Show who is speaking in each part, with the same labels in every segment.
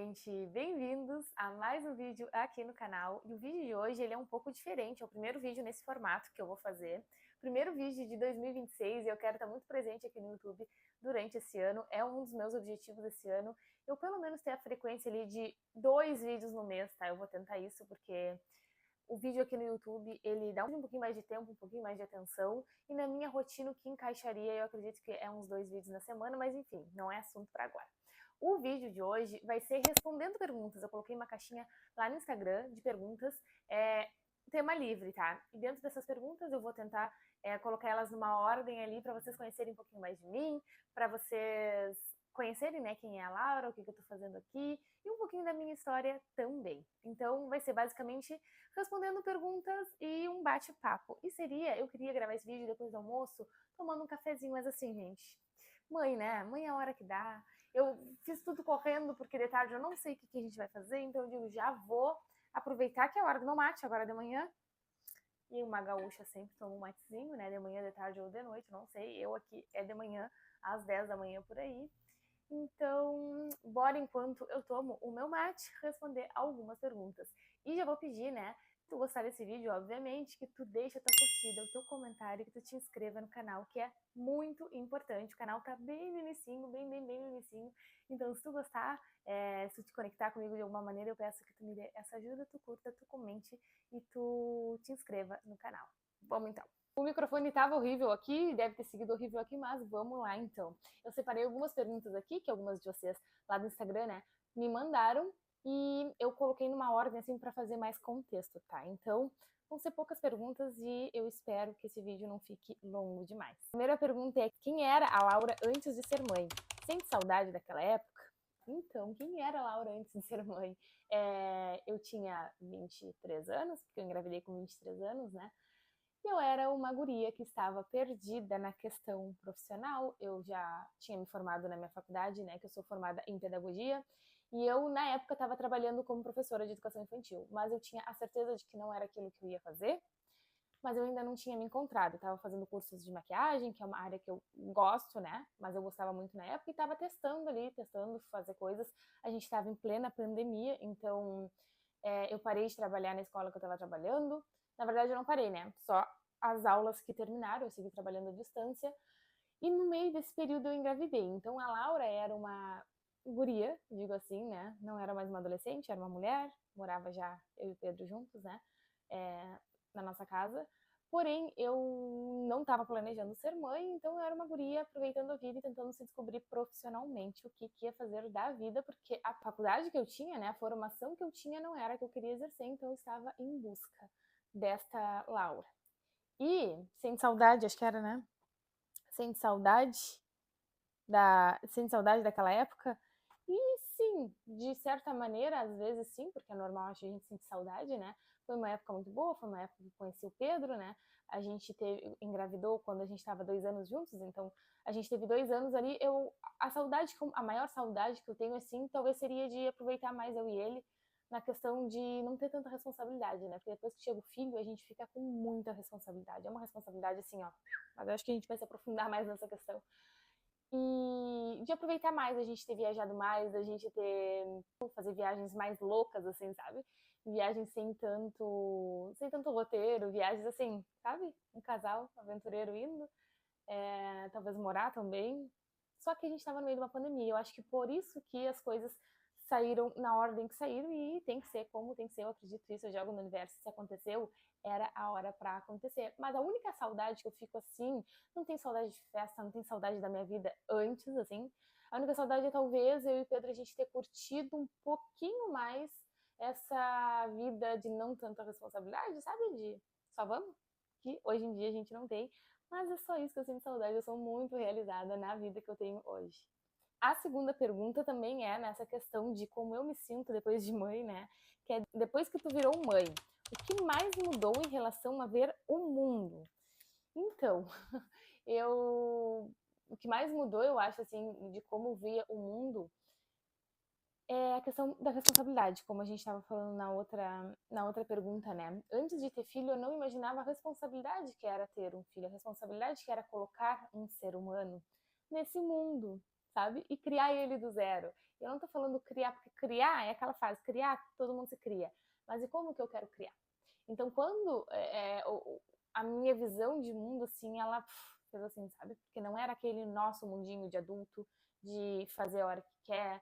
Speaker 1: gente! Bem-vindos a mais um vídeo aqui no canal. E o vídeo de hoje ele é um pouco diferente, é o primeiro vídeo nesse formato que eu vou fazer. Primeiro vídeo de 2026 e eu quero estar muito presente aqui no YouTube durante esse ano. É um dos meus objetivos esse ano. Eu pelo menos ter a frequência ali de 2 vídeos no mês, tá? Eu vou tentar isso porque o vídeo aqui no YouTube, ele dá um pouquinho mais de tempo, um pouquinho mais de atenção, e na minha rotina o que encaixaria, eu acredito que é uns 2 vídeos na semana, mas enfim, não é assunto para agora. O vídeo de hoje vai ser respondendo perguntas. Eu coloquei uma caixinha lá no Instagram de perguntas, tema livre, tá? E dentro dessas perguntas eu vou tentar colocar elas numa ordem ali para vocês conhecerem um pouquinho mais de mim, para vocês conhecerem, né, quem é a Laura, o que eu tô fazendo aqui e um pouquinho da minha história também. Então vai ser basicamente respondendo perguntas e um bate-papo. E eu queria gravar esse vídeo depois do almoço, tomando um cafezinho, mas assim, gente, mãe, né? Mãe é a hora que dá. Eu fiz tudo correndo porque de tarde eu não sei o que a gente vai fazer, então eu digo, já vou aproveitar que é a hora do meu mate, agora de manhã. E uma gaúcha sempre toma um matezinho, né? De manhã, de tarde ou de noite, não sei. Eu aqui é de manhã, às 10 da manhã por aí. Então, bora enquanto eu tomo o meu mate responder algumas perguntas. E já vou pedir, né, se tu gostar desse vídeo, obviamente, que tu deixa a tua curtida, o teu comentário, que tu te inscreva no canal, que é muito importante. O canal tá bem no inicinho, bem no inicinho. Então, se tu gostar, se tu te conectar comigo de alguma maneira, eu peço que tu me dê essa ajuda, tu curta, tu comente e tu te inscreva no canal. Vamos então. O microfone estava horrível aqui, deve ter seguido horrível aqui, mas vamos lá então. Eu separei algumas perguntas aqui, que algumas de vocês lá do Instagram, né, me mandaram, e eu coloquei numa ordem assim para fazer mais contexto, tá? Então, vão ser poucas perguntas e eu espero que esse vídeo não fique longo demais. A primeira pergunta é: quem era a Laura antes de ser mãe? Sente saudade daquela época? Então, quem era a Laura antes de ser mãe? Eu tinha 23 anos, porque eu engravidei com 23 anos, né? Eu era uma guria que estava perdida na questão profissional. Eu já tinha me formado na minha faculdade, né, que eu sou formada em pedagogia, e eu, na época, estava trabalhando como professora de educação infantil, mas eu tinha a certeza de que não era aquilo que eu ia fazer, mas eu ainda não tinha me encontrado. Eu estava fazendo cursos de maquiagem, que é uma área que eu gosto, né, mas eu gostava muito na época, e estava testando fazer coisas. A gente estava em plena pandemia, então eu parei de trabalhar na escola que eu estava trabalhando. Na verdade, eu não parei, né? Só as aulas que terminaram, eu segui trabalhando à distância. E no meio desse período eu engravidei. Então a Laura era uma guria, digo assim, né? Não era mais uma adolescente, era uma mulher. Morava já eu e o Pedro juntos, né? Na nossa casa. Porém, eu não estava planejando ser mãe, então eu era uma guria aproveitando a vida e tentando se descobrir profissionalmente o que ia fazer da vida, porque a faculdade que eu tinha, né, a formação que eu tinha não era a que eu queria exercer, então eu estava em busca desta Laura. E, sem saudade, acho que era, né? Sente saudade daquela época? E sim, de certa maneira, às vezes sim, porque é normal a gente sentir saudade, né? Foi uma época muito boa, foi uma época que eu conheci o Pedro, né? A gente engravidou quando a gente estava 2 anos juntos, então a gente teve 2 anos ali. A maior saudade que eu tenho, assim, talvez seria de aproveitar mais eu e ele, na questão de não ter tanta responsabilidade, né? Porque depois que chega o filho, a gente fica com muita responsabilidade. É uma responsabilidade assim, ó. Mas eu acho que a gente vai se aprofundar mais nessa questão. E de aproveitar mais, a gente ter viajado mais, a gente fazer viagens mais loucas, assim, sabe? Viagens sem tanto roteiro, viagens assim, sabe? Um casal aventureiro indo, talvez morar também. Só que a gente estava no meio de uma pandemia. Eu acho que por isso que as coisas saíram na ordem que saíram, e tem que ser como tem que ser. Eu acredito nisso, eu jogo no universo. Se aconteceu, era a hora para acontecer. Mas a única saudade que eu fico assim, não tem saudade de festa, não tem saudade da minha vida antes, assim. A única saudade é talvez eu e o Pedro a gente ter curtido um pouquinho mais essa vida de não tanta responsabilidade, sabe? De só vamos, que hoje em dia a gente não tem. Mas é só isso que eu sinto saudade. Eu sou muito realizada na vida que eu tenho hoje. A segunda pergunta também é nessa questão de como eu me sinto depois de mãe, né? Que é depois que tu virou mãe, o que mais mudou em relação a ver o mundo? Então, o que mais mudou, eu acho, assim, de como via o mundo, é a questão da responsabilidade, como a gente estava falando na outra pergunta, né? Antes de ter filho, eu não imaginava a responsabilidade que era ter um filho, a responsabilidade que era colocar um ser humano nesse mundo, sabe? E criar ele do zero. Eu não tô falando criar, porque criar é aquela fase, criar, todo mundo se cria. Mas e como que eu quero criar? Então, quando a minha visão de mundo, assim, ela fez assim, sabe? Porque não era aquele nosso mundinho de adulto, de fazer a hora que quer,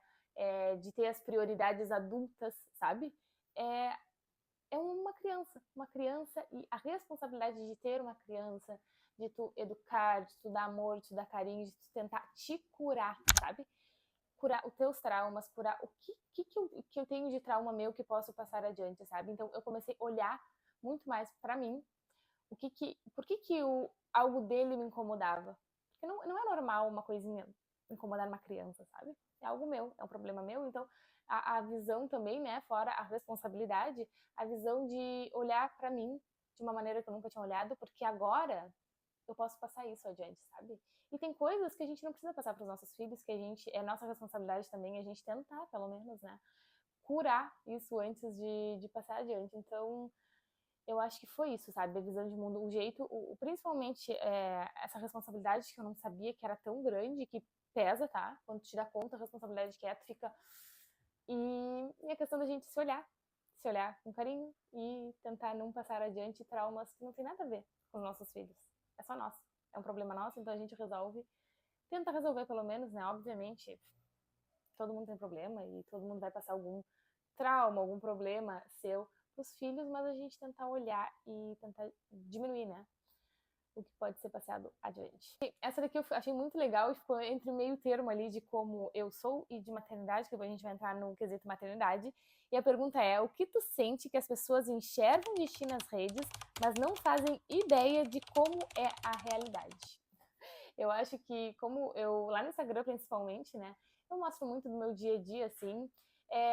Speaker 1: de ter as prioridades adultas, sabe? É uma criança, e a responsabilidade de ter uma criança, de tu educar, de tu dar amor, de tu dar carinho, de tu tentar te curar, sabe? Curar os teus traumas, curar o que eu tenho de trauma meu que posso passar adiante, sabe? Então eu comecei a olhar muito mais pra mim, por que algo dele me incomodava? Porque não é normal uma coisinha incomodar uma criança, sabe? É algo meu, é um problema meu, então a visão também, né, fora a responsabilidade, a visão de olhar pra mim de uma maneira que eu nunca tinha olhado, porque agora eu posso passar isso adiante, sabe? E tem coisas que a gente não precisa passar para os nossos filhos, que é nossa responsabilidade também a gente tentar, pelo menos, né, curar isso antes de passar adiante. Então, eu acho que foi isso, sabe? A visão de mundo, o jeito, principalmente essa responsabilidade que eu não sabia que era tão grande, que pesa, tá? Quando tu te dá conta, a responsabilidade que tu fica. E a questão da gente se olhar com carinho e tentar não passar adiante traumas que não tem nada a ver com os nossos filhos. É só nosso. É um problema nosso, então a gente resolve. Tenta resolver pelo menos, né? Obviamente, todo mundo tem problema e todo mundo vai passar algum trauma, algum problema seu pros filhos, mas a gente tentar olhar e tentar diminuir, né? O que pode ser passado adiante. Essa daqui eu achei muito legal e ficou entre meio termo ali de como eu sou e de maternidade, que depois a gente vai entrar no quesito maternidade. E a pergunta é, o que tu sente que as pessoas enxergam de ti nas redes, mas não fazem ideia de como é a realidade? Eu acho que, como eu, lá no Instagram principalmente, né, eu mostro muito do meu dia a dia, assim,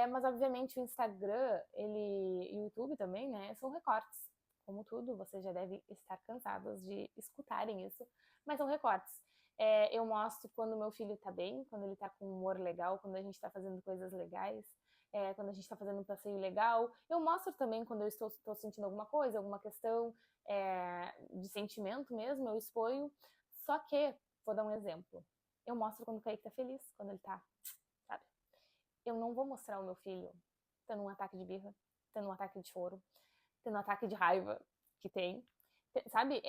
Speaker 1: mas obviamente o Instagram, e o YouTube também, né, são recortes. Como tudo, vocês já devem estar cansados de escutarem isso, mas são recortes. Eu mostro quando meu filho tá bem, quando ele tá com um humor legal, quando a gente tá fazendo coisas legais, quando a gente tá fazendo um passeio legal. Eu mostro também quando eu estou sentindo alguma coisa, alguma questão de sentimento mesmo, eu exponho. Só que, vou dar um exemplo, eu mostro quando o Kaique tá feliz, quando ele tá, sabe? Eu não vou mostrar o meu filho tendo um ataque de birra, tendo um ataque de choro, tendo um ataque de raiva que tem. Sabe,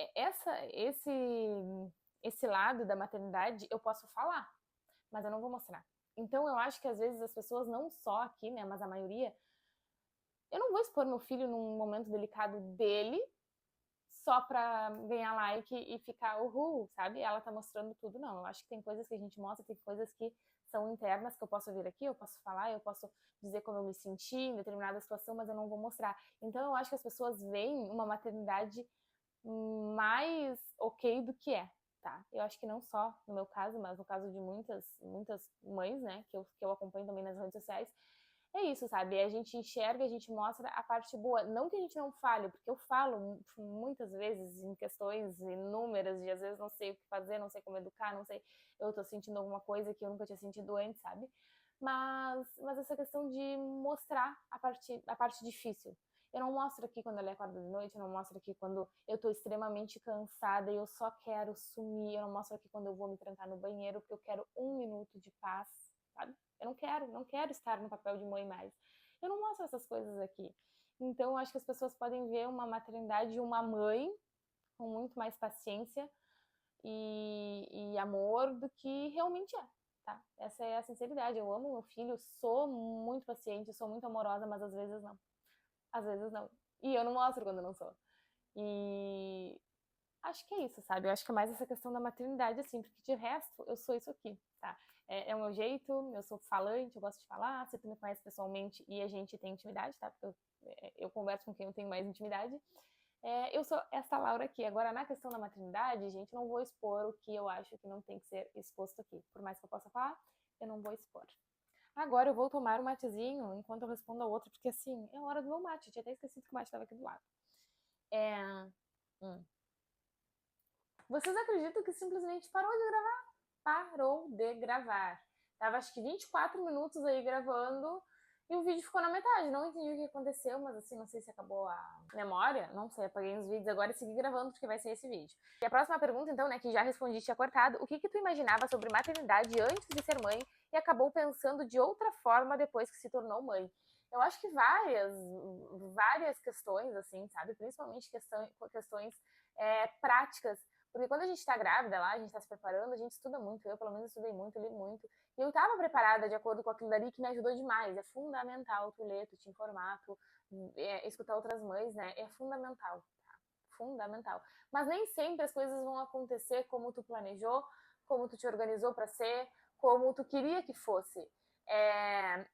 Speaker 1: esse lado da maternidade eu posso falar, mas eu não vou mostrar. Então eu acho que às vezes as pessoas, não só aqui, né, mas a maioria, eu não vou expor meu filho num momento delicado dele só pra ganhar like e ficar uhul, sabe? Ela tá mostrando tudo, não. Eu acho que tem coisas que a gente mostra, tem coisas que são internas, que eu posso vir aqui, eu posso falar, eu posso dizer como eu me senti em determinada situação, mas eu não vou mostrar. Então eu acho que as pessoas veem uma maternidade mais ok do que é, tá? Eu acho que não só no meu caso, mas no caso de muitas mães, né, que eu acompanho também nas redes sociais, é isso, sabe? A gente enxerga, a gente mostra a parte boa. Não que a gente não fale, porque eu falo muitas vezes em questões inúmeras de às vezes não sei o que fazer, não sei como educar, não sei, eu tô sentindo alguma coisa que eu nunca tinha sentido antes, sabe? Mas essa questão de mostrar a parte difícil. Eu não mostro aqui quando ela acorda de noite, eu não mostro aqui quando eu tô extremamente cansada e eu só quero sumir, eu não mostro aqui quando eu vou me trancar no banheiro porque eu quero 1 minuto de paz, sabe? Eu não quero estar no papel de mãe mais. Eu não mostro essas coisas aqui. Então, eu acho que as pessoas podem ver uma maternidade de uma mãe com muito mais paciência e amor do que realmente é, tá? Essa é a sinceridade. Eu amo meu filho, sou muito paciente, sou muito amorosa, mas às vezes não. Às vezes não. E eu não mostro quando não sou. E acho que é isso, sabe? Eu acho que é mais essa questão da maternidade, assim, porque de resto eu sou isso aqui, tá? É o meu jeito, eu sou falante, eu gosto de falar, se tu me conhece pessoalmente e a gente tem intimidade, tá? Porque eu converso com quem eu tenho mais intimidade. Eu sou essa Laura aqui. Agora, na questão da maternidade, gente, não vou expor o que eu acho que não tem que ser exposto aqui. Por mais que eu possa falar, eu não vou expor. Agora eu vou tomar um matezinho enquanto eu respondo a outra, porque assim, é a hora do meu mate. Eu tinha até esquecido que o mate estava aqui do lado. Vocês acreditam que simplesmente parou de gravar? Parou de gravar. Tava acho que 24 minutos aí gravando e o vídeo ficou na metade. Não entendi o que aconteceu, mas assim, não sei se acabou a memória. Não sei, apaguei os vídeos agora e segui gravando porque vai ser esse vídeo. E a próxima pergunta, então, né, que já respondi, tinha cortado. O que tu imaginava sobre maternidade antes de ser mãe e acabou pensando de outra forma depois que se tornou mãe. Eu acho que várias questões, assim, sabe? Principalmente questões práticas. Porque quando a gente tá grávida lá, a gente tá se preparando, a gente estuda muito. Eu, pelo menos, estudei muito, li muito. E eu tava preparada de acordo com aquilo dali que me ajudou demais. É fundamental tu ler, tu te informar, tu escutar outras mães, né? É fundamental. Tá? Fundamental. Mas nem sempre as coisas vão acontecer como tu planejou, como tu te organizou para ser, como tu queria que fosse.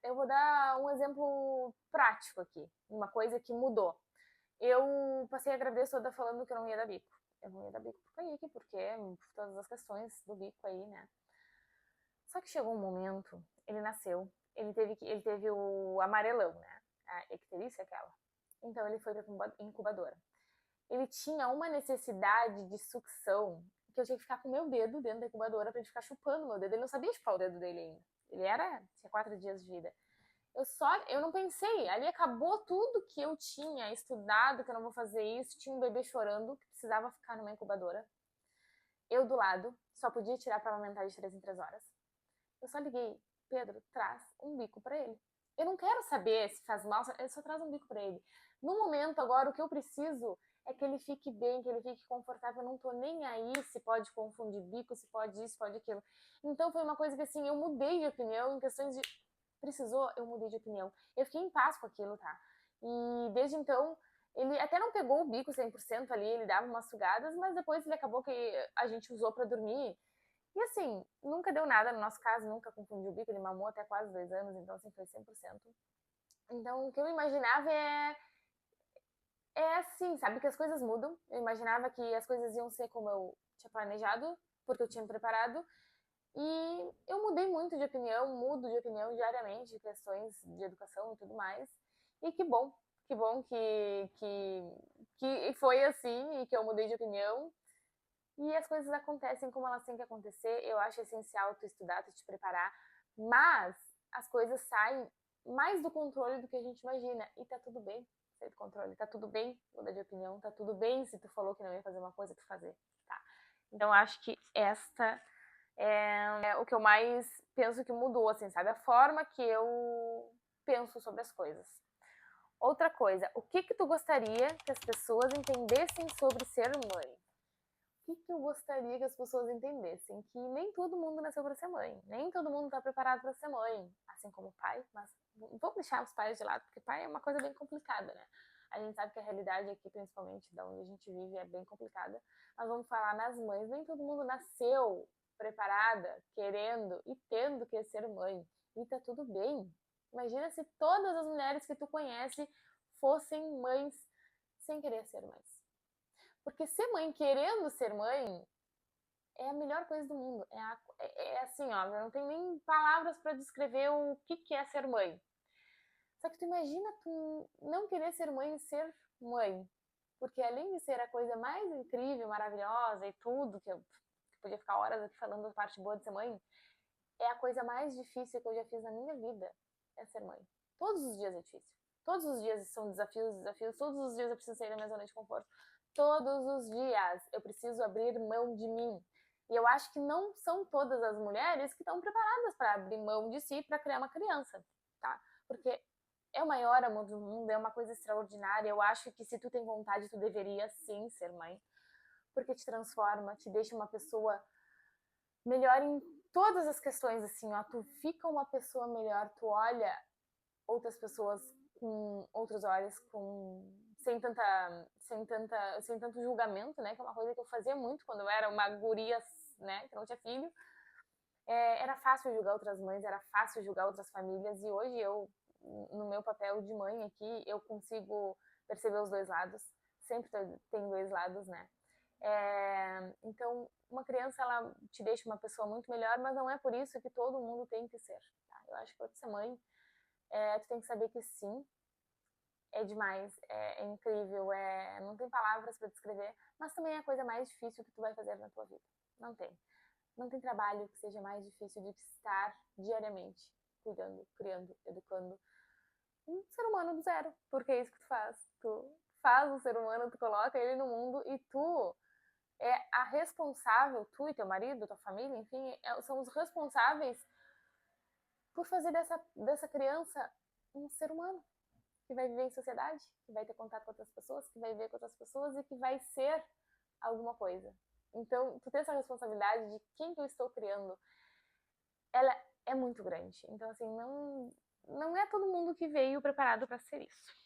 Speaker 1: Eu vou dar um exemplo prático aqui, uma coisa que mudou. Eu passei a gravidez toda falando que eu não ia dar bico. Eu não ia dar bico pro Kaique, porque por todas as questões do bico aí, né? Só que chegou um momento, ele nasceu, ele teve o amarelão, né? A icterícia aquela. Então ele foi pra incubadora. Ele tinha uma necessidade de sucção que eu tinha que ficar com o meu dedo dentro da incubadora pra ele ficar chupando o meu dedo. Ele não sabia chupar o dedo dele ainda. Tinha 4 dias de vida. Eu não pensei, ali acabou tudo que eu tinha estudado, que eu não vou fazer isso, tinha um bebê chorando, que precisava ficar numa incubadora. Eu do lado, só podia tirar para amamentar de 3 em 3 horas. Eu só liguei, Pedro, traz um bico para ele. Eu não quero saber se faz mal, eu só traz um bico para ele. No momento agora, o que eu preciso é que ele fique bem, que ele fique confortável. Eu não tô nem aí se pode confundir bico, se pode isso, pode aquilo. Então foi uma coisa que assim, eu mudei de opinião em questões de precisou, eu mudei de opinião. Eu fiquei em paz com aquilo, tá? E desde então, ele até não pegou o bico 100% ali, ele dava umas sugadas, mas depois ele acabou que a gente usou para dormir. E assim, nunca deu nada no nosso caso, nunca confundiu o bico, ele mamou até quase 2 anos, então assim, foi 100%. Então, o que eu imaginava é assim, sabe, que as coisas mudam. Eu imaginava que as coisas iam ser como eu tinha planejado, porque eu tinha me preparado, e eu mudei muito de opinião, mudo de opinião diariamente, de questões de educação e tudo mais. E que bom que foi assim e que eu mudei de opinião. E as coisas acontecem como elas têm que acontecer. Eu acho essencial tu estudar, tu te preparar, mas as coisas saem mais do controle do que a gente imagina. E tá tudo bem sair do controle, tá tudo bem mudar de opinião, tá tudo bem se tu falou que não ia fazer uma coisa, tu fazer, tá? Então acho que esta é o que eu mais penso que mudou, assim, sabe? A forma que eu penso sobre as coisas. Outra coisa, o que tu gostaria que as pessoas entendessem sobre ser mãe? O que eu gostaria que as pessoas entendessem? Que nem todo mundo nasceu para ser mãe, nem todo mundo está preparado para ser mãe, assim como o pai, mas vamos deixar os pais de lado, porque pai é uma coisa bem complicada, né? A gente sabe que a realidade aqui, principalmente da onde a gente vive, é bem complicada, mas vamos falar nas mães, nem todo mundo nasceu preparada, querendo e tendo que ser mãe, e tá tudo bem. Imagina se todas as mulheres que tu conhece fossem mães sem querer ser mães. Porque ser mãe querendo ser mãe é a melhor coisa do mundo. É assim, ó, eu não tenho nem palavras para descrever o que é ser mãe. Só que tu imagina tu não querer ser mãe e ser mãe. Porque além de ser a coisa mais incrível, maravilhosa e tudo, que eu podia ficar horas aqui falando da parte boa de ser mãe, é a coisa mais difícil que eu já fiz na minha vida, é ser mãe. Todos os dias é difícil. Todos os dias são desafios. Todos os dias eu preciso sair da minha zona de conforto. Todos os dias eu preciso abrir mão de mim. E eu acho que não são todas as mulheres que estão preparadas para abrir mão de si para criar uma criança, tá? Porque é o maior amor do mundo, é uma coisa extraordinária. Eu acho que se tu tem vontade, tu deveria sim ser mãe. Porque te transforma, te deixa uma pessoa melhor em todas as questões, assim, ó. Tu fica uma pessoa melhor, tu olha outras pessoas com outros olhos, sem tanto julgamento, né? Que é uma coisa que eu fazia muito quando eu era uma guria, né? Que não tinha filho. Era fácil julgar outras mães, era fácil julgar outras famílias, e hoje eu, no meu papel de mãe aqui, eu consigo perceber os dois lados. Sempre tem dois lados, né? Então, uma criança, ela te deixa uma pessoa muito melhor, mas não é por isso que todo mundo tem que ser, tá? Eu acho que pra ser mãe, tu tem que saber que sim, é demais, é incrível, não tem palavras para descrever, mas também é a coisa mais difícil que tu vai fazer na tua vida. Não tem. Não tem trabalho que seja mais difícil de estar diariamente cuidando, criando, educando um ser humano do zero, porque é isso que tu faz. Tu faz um ser humano, tu coloca ele no mundo e tu é a responsável, tu e teu marido, tua família, enfim, são os responsáveis por fazer dessa criança um ser humano que vai viver em sociedade, que vai ter contato com outras pessoas, que vai viver com outras pessoas e que vai ser alguma coisa. Então, tu ter essa responsabilidade de quem que eu estou criando, ela é muito grande. Então, assim, não é todo mundo que veio preparado para ser isso.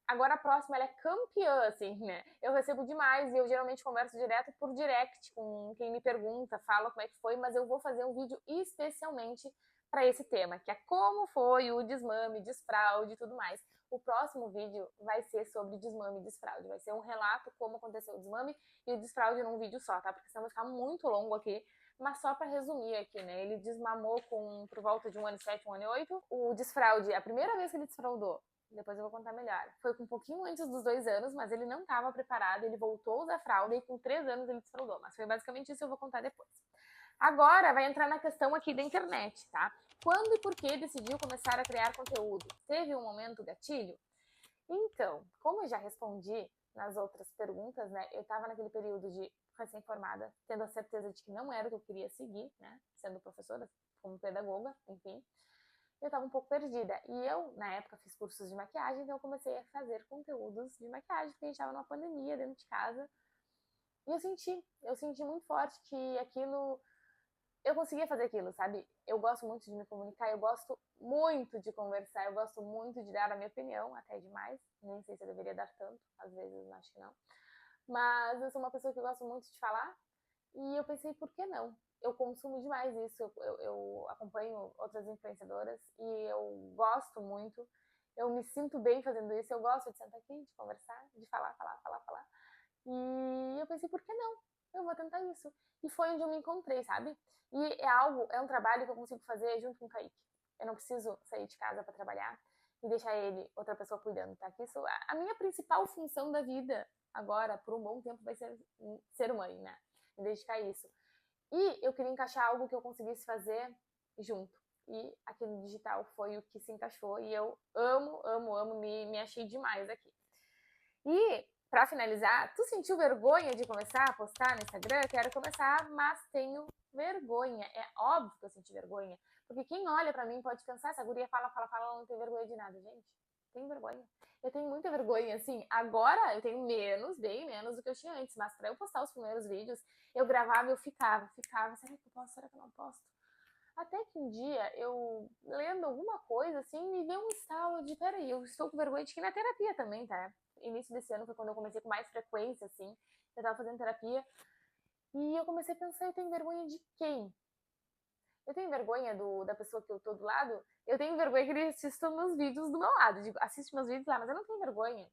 Speaker 1: Agora a próxima, ela é campeã, assim, né? Eu recebo demais e eu geralmente converso direto por direct com quem me pergunta, fala como é que foi, mas eu vou fazer um vídeo especialmente para esse tema, que é como foi o desmame, desfraude e tudo mais. O próximo vídeo vai ser sobre desmame e desfraude, vai ser um relato como aconteceu o desmame e o desfraude num vídeo só, tá? Porque senão vai ficar muito longo aqui, mas só para resumir aqui, né? Ele desmamou por volta de 1 ano e 7, 1 ano e 8. O desfraude, a primeira vez que ele desfraudou, depois eu vou contar melhor. Foi um pouquinho antes dos 2 anos, mas ele não estava preparado, ele voltou a usar fralda e com 3 anos ele desfraudou. Mas foi basicamente isso que eu vou contar depois. Agora vai entrar na questão aqui da internet, tá? Quando e por que decidiu começar a criar conteúdo? Teve um momento gatilho? Então, como eu já respondi nas outras perguntas, né? Eu estava naquele período de recém-formada, tendo a certeza de que não era o que eu queria seguir, né? Sendo professora, como pedagoga, enfim. Eu estava um pouco perdida. E eu, na época, fiz cursos de maquiagem, então eu comecei a fazer conteúdos de maquiagem, porque a gente estava numa pandemia dentro de casa. E eu senti muito forte que aquilo, eu conseguia fazer aquilo, sabe? Eu gosto muito de me comunicar, eu gosto muito de conversar, eu gosto muito de dar a minha opinião, até demais. Nem sei se eu deveria dar tanto, às vezes acho que não. Mas eu sou uma pessoa que gosta muito de falar, e eu pensei, por que não? Eu consumo demais isso, eu acompanho outras influenciadoras e eu gosto muito, eu me sinto bem fazendo isso, eu gosto de sentar aqui, de conversar, de falar. E eu pensei, por que não? Eu vou tentar isso. E foi onde eu me encontrei, sabe? E é um trabalho que eu consigo fazer junto com o Kaique. Eu não preciso sair de casa para trabalhar e deixar ele, outra pessoa cuidando, tá? Que isso, a minha principal função da vida agora, por um bom tempo, vai ser mãe, né? Me dedicar a isso. E eu queria encaixar algo que eu conseguisse fazer junto. E aquele digital foi o que se encaixou. E eu amo, me achei demais aqui. E, pra finalizar, tu sentiu vergonha de começar a postar no Instagram? Quero começar, mas tenho vergonha. É óbvio que eu senti vergonha. Porque quem olha pra mim pode pensar, essa guria fala, ela não tem vergonha de nada. Gente, tenho vergonha. Eu tenho muita vergonha, assim. Agora eu tenho bem menos do que eu tinha antes. Mas pra eu postar os primeiros vídeos, eu gravava e eu ficava. Será que eu posto? Será que eu não posto? Até que um dia, eu lendo alguma coisa, assim, me deu um estalo de, peraí, eu estou com vergonha de que ir na terapia também, tá? Início desse ano foi quando eu comecei com mais frequência, assim, eu tava fazendo terapia, e eu comecei a pensar, eu tenho vergonha de quem? Eu tenho vergonha da pessoa que eu tô do lado? Eu tenho vergonha que ele assista meus vídeos do meu lado, digo, assiste meus vídeos lá, mas eu não tenho vergonha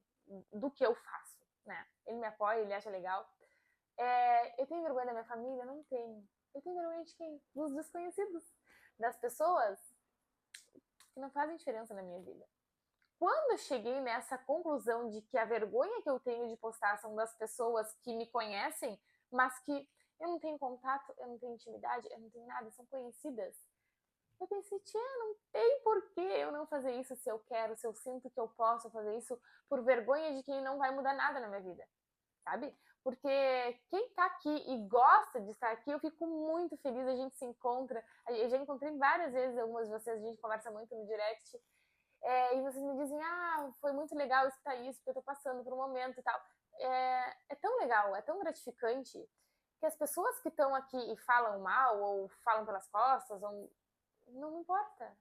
Speaker 1: do que eu faço, né? Ele me apoia, ele acha legal. Eu tenho vergonha da minha família? Não tenho. Eu tenho vergonha de quem? Dos desconhecidos. Das pessoas que não fazem diferença na minha vida. Quando eu cheguei nessa conclusão de que a vergonha que eu tenho de postar são das pessoas que me conhecem, mas que eu não tenho contato, eu não tenho intimidade, eu não tenho nada, são conhecidas. Eu pensei, tia, não tem por que eu não fazer isso se eu quero, se eu sinto que eu posso fazer isso por vergonha de que não vai mudar nada na minha vida, sabe? Porque quem tá aqui e gosta de estar aqui, eu fico muito feliz, a gente se encontra. Eu já encontrei várias vezes algumas de vocês, a gente conversa muito no direct. E vocês me dizem, foi muito legal escutar isso, porque eu tô passando por um momento e tal. É tão legal, é tão gratificante, que as pessoas que estão aqui e falam mal, ou falam pelas costas, ou... não importa.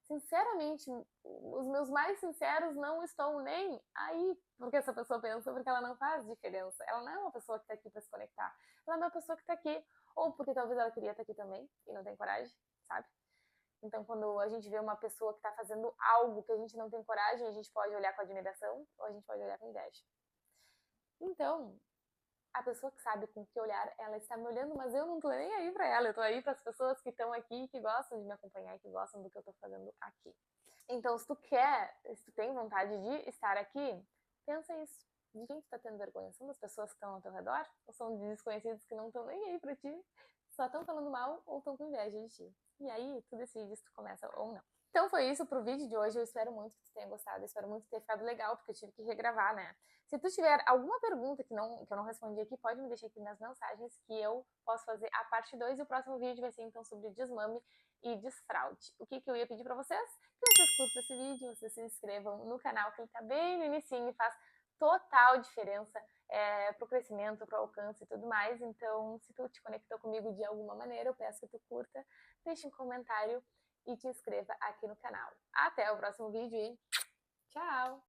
Speaker 1: Sinceramente, os meus mais sinceros não estão nem aí porque essa pessoa pensa, porque ela não faz diferença. Ela não é uma pessoa que tá aqui pra se conectar. Ela é uma pessoa que tá aqui, ou porque talvez ela queria estar aqui também, e não tem coragem, sabe? Então, quando a gente vê uma pessoa que está fazendo algo que a gente não tem coragem, a gente pode olhar com admiração ou a gente pode olhar com inveja. Então, a pessoa que sabe com que olhar, ela está me olhando, mas eu não tô nem aí para ela. Eu tô aí para as pessoas que estão aqui, que gostam de me acompanhar, que gostam do que eu tô fazendo aqui. Então, se tu tem vontade de estar aqui, pensa isso. De quem tu tá tendo vergonha? São das pessoas que estão ao teu redor? Ou são de desconhecidos que não estão nem aí pra ti? Só estão falando mal ou estão com inveja de ti? E aí, tu decide se tu começa ou não. Então foi isso pro vídeo de hoje, eu espero muito que tu tenha gostado, eu espero muito ter ficado legal, porque eu tive que regravar, né? Se tu tiver alguma pergunta que eu não respondi aqui, pode me deixar aqui nas mensagens que eu posso fazer a parte 2 e o próximo vídeo vai ser então sobre desmame e desfraude. O que eu ia pedir pra vocês? Que vocês curtam esse vídeo, vocês se inscrevam no canal, que ele tá bem no inicinho e faz total diferença pro crescimento, pro alcance e tudo mais. Então, se tu te conectou comigo de alguma maneira, eu peço que tu curta, deixe um comentário e te inscreva aqui no canal. Até o próximo vídeo e tchau!